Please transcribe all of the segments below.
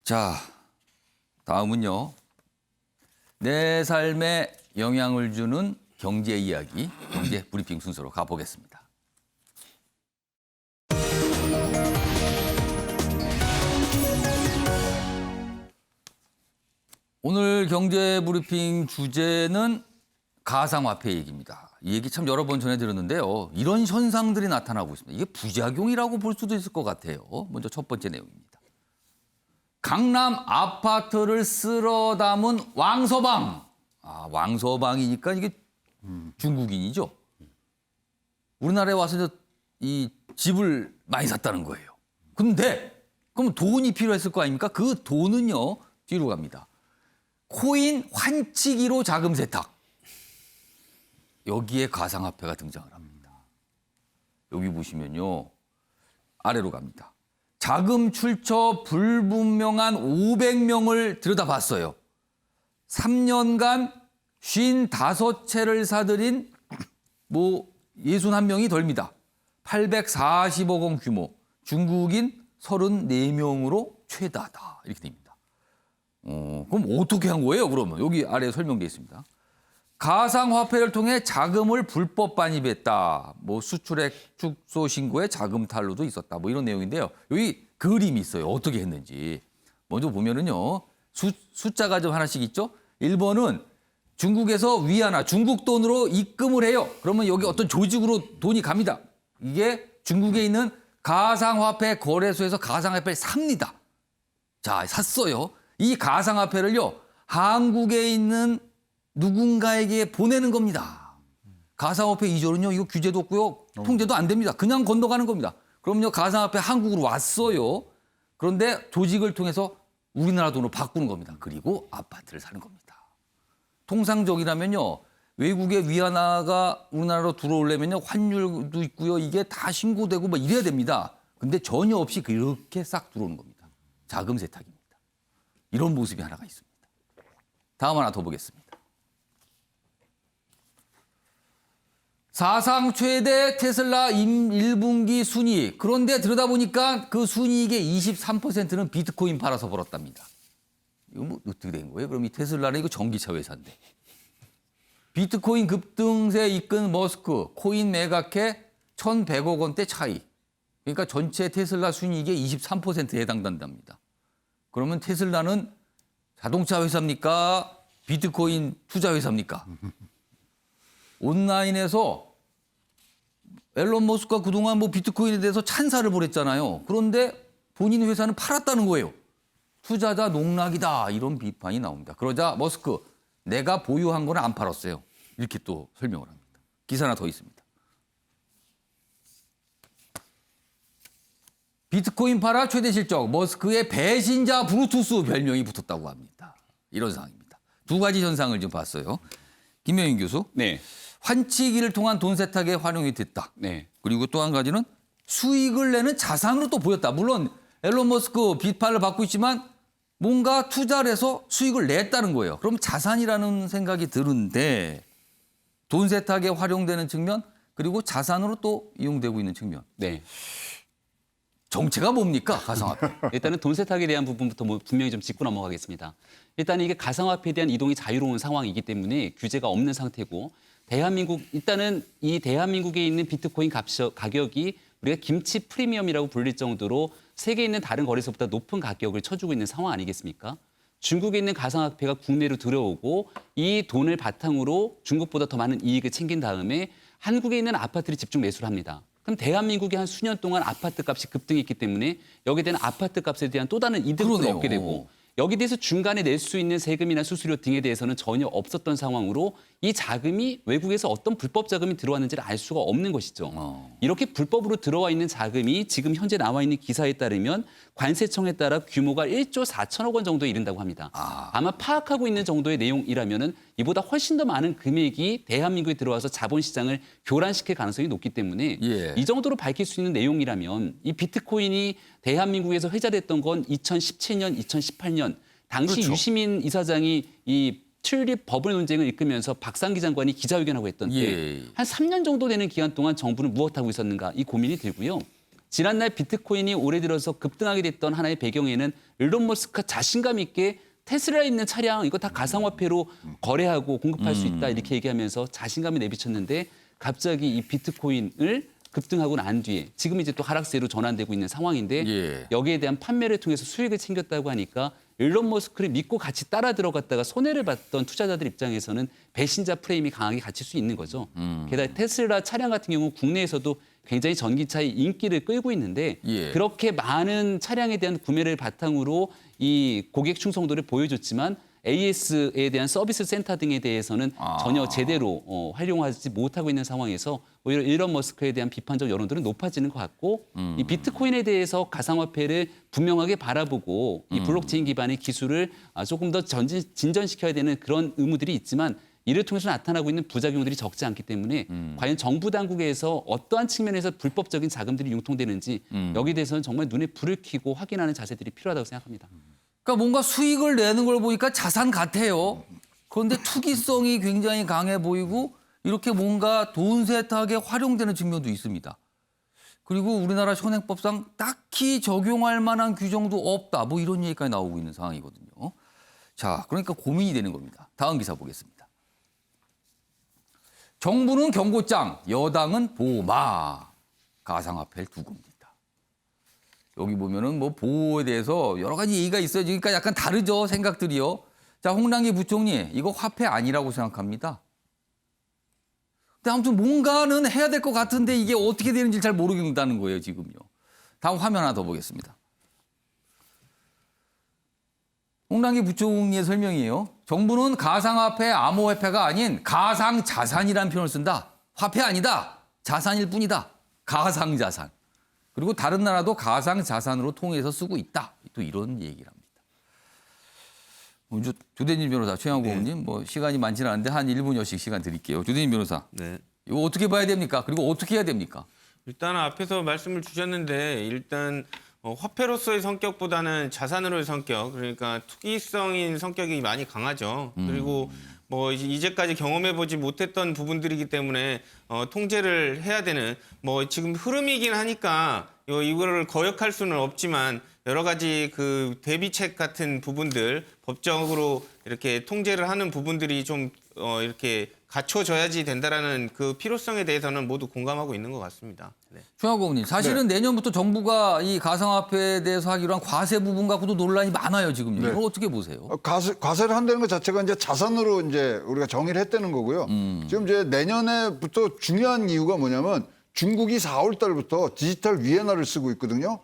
자, 다음은요. 내 삶에 영향을 주는 경제 이야기, 경제 브리핑 순서로 가보겠습니다. 오늘 경제 브리핑 주제는 가상화폐 얘기입니다. 이 얘기 참 여러 번 전해드렸는데요. 이런 현상들이 나타나고 있습니다. 이게 부작용이라고 볼 수도 있을 것 같아요. 먼저 첫 번째 내용입니다. 강남 아파트를 쓸어 담은 왕서방. 왕서방이니까 이게 중국인이죠. 우리나라에 와서 이 집을 많이 샀다는 거예요. 근데 그럼 돈이 필요했을 거 아닙니까? 그 돈은요, 뒤로 갑니다. 코인 환치기로 자금 세탁. 여기에 가상화폐가 등장을 합니다. 여기 보시면요, 아래로 갑니다. 자금 출처 불분명한 500명을 들여다봤어요. 3년간 55채를 사들인 61명이 덜니다. 840억 원 규모, 중국인 34명으로 최다다. 이렇게 됩니다. 그럼 어떻게 한 거예요, 그러면? 여기 아래에 설명되어 있습니다. 가상화폐를 통해 자금을 불법 반입했다. 수출액 축소 신고에 자금 탈루도 있었다. 이런 내용인데요. 여기 그림이 있어요. 어떻게 했는지. 먼저 보면은요. 숫자가 좀 하나씩 있죠. 1번은 중국에서 위안화, 중국 돈으로 입금을 해요. 그러면 여기 어떤 조직으로 돈이 갑니다. 이게 중국에 있는 가상화폐 거래소에서 가상화폐를 삽니다. 자, 샀어요. 이 가상화폐를요. 한국에 있는 누군가에게 보내는 겁니다. 가상화폐 이전은요, 이거 규제도 없고요, 통제도 안 됩니다. 그냥 건너가는 겁니다. 그럼요, 가상화폐 한국으로 왔어요. 그런데 조직을 통해서 우리나라 돈으로 바꾸는 겁니다. 그리고 아파트를 사는 겁니다. 통상적이라면요, 외국의 위안화가 우리나라로 들어오려면요, 환율도 있고요, 이게 다 신고되고 이래야 됩니다. 근데 전혀 없이 그렇게 싹 들어오는 겁니다. 자금 세탁입니다. 이런 모습이 하나가 있습니다. 다음 하나 더 보겠습니다. 사상 최대 테슬라 1분기 순이익. 그런데 들여다보니까 그 순이익의 23%는 비트코인 팔아서 벌었답니다. 이거 어떻게 된 거예요? 그럼 이 테슬라는 이거 전기차 회사인데. 비트코인 급등세 이끈 머스크, 코인 매각해 1,100억 원대 차이. 그러니까 전체 테슬라 순이익의 23%에 해당된답니다. 그러면 테슬라는 자동차 회사입니까? 비트코인 투자 회사입니까? 온라인에서 앨런 머스크가 그동안 비트코인에 대해서 찬사를 벌였잖아요. 그런데 본인 회사는 팔았다는 거예요. 투자자 농락이다. 이런 비판이 나옵니다. 그러자 머스크, 내가 보유한 거는 안 팔았어요. 이렇게 또 설명을 합니다. 기사 하나 더 있습니다. 비트코인 팔아 최대 실적, 머스크의 배신자 브루투스 별명이 붙었다고 합니다. 이런 상황입니다. 두 가지 현상을 좀 봤어요. 김명인 교수. 네. 환치기를 통한 돈 세탁에 활용이 됐다. 네. 그리고 또 한 가지는 수익을 내는 자산으로 또 보였다. 물론 앨런 머스크 비판을 받고 있지만 뭔가 투자를 해서 수익을 냈다는 거예요. 그럼 자산이라는 생각이 드는데 돈 세탁에 활용되는 측면 그리고 자산으로 또 이용되고 있는 측면. 네. 정체가 뭡니까? 가상화폐. 일단은 돈 세탁에 대한 부분부터 분명히 좀 짚고 넘어가겠습니다. 일단 이게 가상화폐에 대한 이동이 자유로운 상황이기 때문에 규제가 없는 상태고 일단은 이 대한민국에 있는 비트코인 가격이 우리가 김치 프리미엄이라고 불릴 정도로 세계에 있는 다른 거래소보다 높은 가격을 쳐주고 있는 상황 아니겠습니까? 중국에 있는 가상화폐가 국내로 들어오고 이 돈을 바탕으로 중국보다 더 많은 이익을 챙긴 다음에 한국에 있는 아파트를 집중 매수를 합니다. 그럼 대한민국이 한 수년 동안 아파트 값이 급등했기 때문에 여기에 대한 아파트 값에 대한 또 다른 이득을 그러네요. 얻게 되고 여기에 대해서 중간에 낼 수 있는 세금이나 수수료 등에 대해서는 전혀 없었던 상황으로 이 자금이 외국에서 어떤 불법 자금이 들어왔는지를 알 수가 없는 것이죠. 이렇게 불법으로 들어와 있는 자금이 지금 현재 나와 있는 기사에 따르면 관세청에 따라 규모가 1조 4천억 원 정도에 이른다고 합니다. 아마 파악하고 있는 정도의 내용이라면은 이보다 훨씬 더 많은 금액이 대한민국에 들어와서 자본시장을 교란시킬 가능성이 높기 때문에 이 정도로 밝힐 수 있는 내용이라면 이 비트코인이 대한민국에서 회자됐던 건 2017년, 2018년 당시 그렇죠. 유시민 이사장이 이 튤립 버블 논쟁을 이끌면서 박상기 장관이 기자회견하고 했던 때 한 3년 정도 되는 기간 동안 정부는 무엇하고 있었는가 이 고민이 들고요. 지난날 비트코인이 올해 들어서 급등하게 됐던 하나의 배경에는 일론 머스크가 자신감 있게 테슬라에 있는 차량 이거 다 가상화폐로 거래하고 공급할 수 있다 이렇게 얘기하면서 자신감이 내비쳤는데 갑자기 이 비트코인을 급등하고 난 뒤에 지금 이제 또 하락세로 전환되고 있는 상황인데 예. 여기에 대한 판매를 통해서 수익을 챙겼다고 하니까 일론 머스크를 믿고 같이 따라 들어갔다가 손해를 봤던 투자자들 입장에서는 배신자 프레임이 강하게 갇힐 수 있는 거죠. 게다가 테슬라 차량 같은 경우 국내에서도 굉장히 전기차의 인기를 끌고 있는데 예. 그렇게 많은 차량에 대한 구매를 바탕으로 이 고객 충성도를 보여줬지만 AS에 대한 서비스 센터 등에 대해서는 전혀 제대로 활용하지 못하고 있는 상황에서 오히려 일론 머스크에 대한 비판적 여론들은 높아지는 것 같고 이 비트코인에 대해서 가상화폐를 분명하게 바라보고 이 블록체인 기반의 기술을 조금 더 진전시켜야 되는 그런 의무들이 있지만 이를 통해서 나타나고 있는 부작용들이 적지 않기 때문에 과연 정부 당국에서 어떠한 측면에서 불법적인 자금들이 융통되는지 여기에 대해서는 정말 눈에 불을 켜고 확인하는 자세들이 필요하다고 생각합니다. 그러니까 뭔가 수익을 내는 걸 보니까 자산 같아요. 그런데 투기성이 굉장히 강해 보이고 이렇게 뭔가 돈 세탁에 활용되는 측면도 있습니다. 그리고 우리나라 현행법상 딱히 적용할 만한 규정도 없다. 뭐 이런 얘기까지 나오고 있는 상황이거든요. 자, 그러니까 고민이 되는 겁니다. 다음 기사 보겠습니다. 정부는 경고장, 여당은 보호막. 가상화폐를 두고 옵니다. 여기 보면은 뭐 보호에 대해서 여러 가지 얘기가 있어요. 그러니까 약간 다르죠, 생각들이요. 자, 홍남기 부총리, 이거 화폐 아니라고 생각합니다. 근데 아무튼 뭔가는 해야 될 것 같은데 이게 어떻게 되는지 잘 모르겠다는 거예요, 지금요. 다음 화면 하나 더 보겠습니다. 홍남기 부총리의 설명이에요. 정부는 가상화폐, 암호화폐가 아닌 가상자산이라는 표현을 쓴다. 화폐 아니다. 자산일 뿐이다. 가상자산. 그리고 다른 나라도 가상자산으로 통해서 쓰고 있다. 또 이런 얘기를 합니다. 조대진 변호사, 최영호 의원님, 뭐 시간이 많지는 않은데 한 1분여씩 시간 드릴게요. 조대진 변호사, 네. 이거 어떻게 봐야 됩니까? 그리고 어떻게 해야 됩니까? 일단 앞에서 말씀을 주셨는데 일단 화폐로서의 성격보다는 자산으로의 성격, 그러니까 투기성인 성격이 많이 강하죠. 그리고 뭐 이제까지 경험해보지 못했던 부분들이기 때문에 통제를 해야 되는 뭐 지금 흐름이긴 하니까 이거를 거역할 수는 없지만 여러 가지 그 대비책 같은 부분들 법적으로 이렇게 통제를 하는 부분들이 좀 이렇게 갖춰져야지 된다라는 그 필요성에 대해서는 모두 공감하고 있는 것 같습니다. 네. 최영호 의원님, 사실은 내년부터 정부가 이 가상화폐에 대해서 하기로 한 과세 부분 갖고도 논란이 많아요, 지금요. 네. 이걸 어떻게 보세요? 과세를 한다는 것 자체가 이제 자산으로 이제 우리가 정의를 했다는 거고요. 지금 이제 내년에부터 중요한 이유가 뭐냐면 중국이 4월 달부터 디지털 위엔화를 쓰고 있거든요.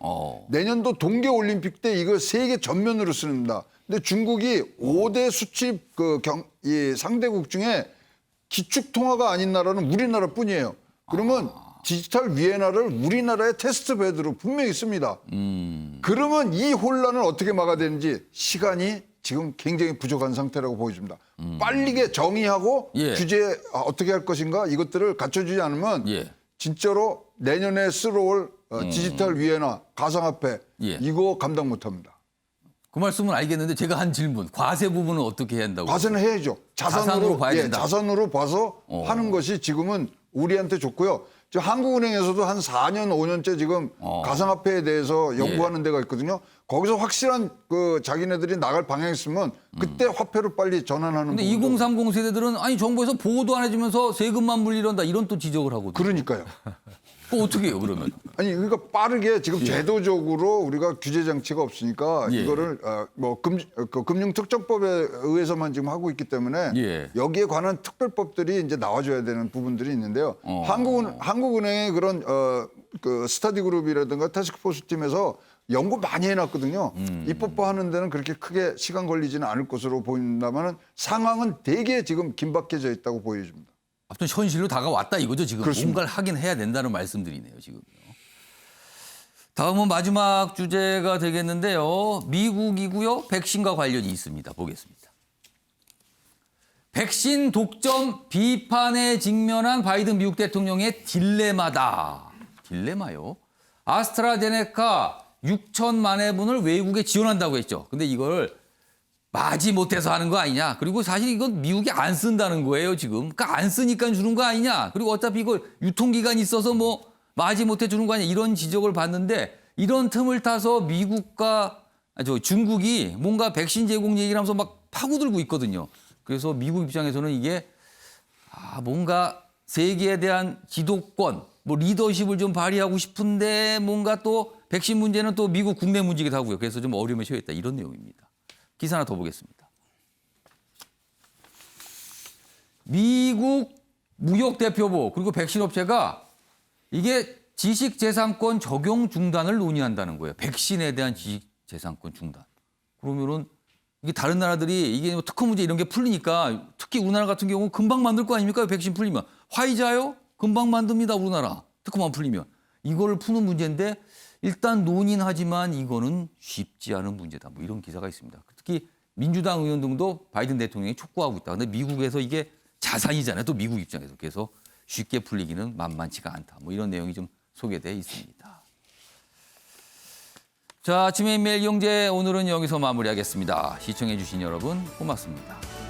내년도 동계 올림픽 때 이걸 세계 전면으로 씁니다. 근데 중국이 5대 수출 이 상대국 중에 기축 통화가 아닌 나라는 우리나라뿐이에요. 그러면 디지털 위엔화를 우리나라의 테스트 베드로 분명히 씁니다. 그러면 이 혼란을 어떻게 막아야 되는지 시간이 지금 굉장히 부족한 상태라고 보여집니다. 빠르게 정의하고 예. 규제 어떻게 할 것인가 이것들을 갖춰주지 않으면 예. 진짜로 내년에 쓸어올 디지털 위엔화, 가상화폐 예. 이거 감당 못합니다. 그 말씀은 알겠는데 제가 한 질문, 과세 부분은 어떻게 해야 한다고? 과세는 해야죠. 자산으로 봐야 된다. 자산으로 봐서 하는 것이 지금은 우리한테 좋고요. 지금 한국은행에서도 한 4년, 5년째 지금 가상화폐에 대해서 연구하는 데가 있거든요. 거기서 확실한 그 자기네들이 나갈 방향이 있으면 그때 화폐로 빨리 전환하는. 근데 부분도 2030 세대들은 아니 정부에서 보호도 안 해주면서 세금만 물리런다 이런 또 지적을 하거든요. 그러니까요. 그거 어떻게 해요, 그러면? 아니 그러니까 빠르게 지금 제도적으로 우리가 규제 장치가 없으니까 예. 이거를 금융특정법에 의해서만 지금 하고 있기 때문에 예. 여기에 관한 특별법들이 이제 나와줘야 되는 부분들이 있는데요. 한국은행의 그런 그 스터디 그룹이라든가 타스크포스 팀에서 연구 많이 해놨거든요. 입법화 하는 데는 그렇게 크게 시간 걸리지는 않을 것으로 보인다면 상황은 되게 지금 긴박해져 있다고 보여집니다. 아무튼 현실로 다가왔다 이거죠, 지금. 그렇습니다. 뭔가를 하긴 해야 된다는 말씀들이네요, 지금요. 다음은 마지막 주제가 되겠는데요. 미국이고요. 백신과 관련이 있습니다. 보겠습니다. 백신 독점 비판에 직면한 바이든 미국 대통령의 딜레마다. 딜레마요. 아스트라제네카 6천만 회분을 외국에 지원한다고 했죠. 근데 이걸 마지 못해서 하는 거 아니냐. 그리고 사실 이건 미국이 안 쓴다는 거예요, 지금. 그러니까 안 쓰니까 주는 거 아니냐. 그리고 어차피 이거 유통기간이 있어서 뭐 마지못해 주는 거 아니야 이런 지적을 받는데 이런 틈을 타서 중국이 뭔가 백신 제공 얘기를 하면서 막 파고들고 있거든요. 그래서 미국 입장에서는 이게 뭔가 세계에 대한 지도권, 뭐 리더십을 좀 발휘하고 싶은데 뭔가 또 백신 문제는 또 미국 국내 문제이기도 하고요. 그래서 좀 어려움에 처했다 이런 내용입니다. 기사 하나 더 보겠습니다. 미국 무역대표부 그리고 백신 업체가 이게 지식재산권 적용 중단을 논의한다는 거예요. 백신에 대한 지식재산권 중단. 그러면은 이게 다른 나라들이 이게 특허 문제 이런 게 풀리니까 특히 우리나라 같은 경우는 금방 만들 거 아닙니까? 백신 풀리면. 화이자요? 금방 만듭니다. 우리나라. 특허만 풀리면. 이걸 푸는 문제인데 일단 논의는 하지만 이거는 쉽지 않은 문제다. 뭐 이런 기사가 있습니다. 특히 민주당 의원 등도 바이든 대통령이 촉구하고 있다. 근데 미국에서 이게 자산이잖아요. 또 미국 입장에서. 그래서 쉽게 풀리기는 만만치가 않다. 뭐 이런 내용이 좀 소개되어 있습니다. 자, 아침의 매일경제 오늘은 여기서 마무리하겠습니다. 시청해 주신 여러분 고맙습니다.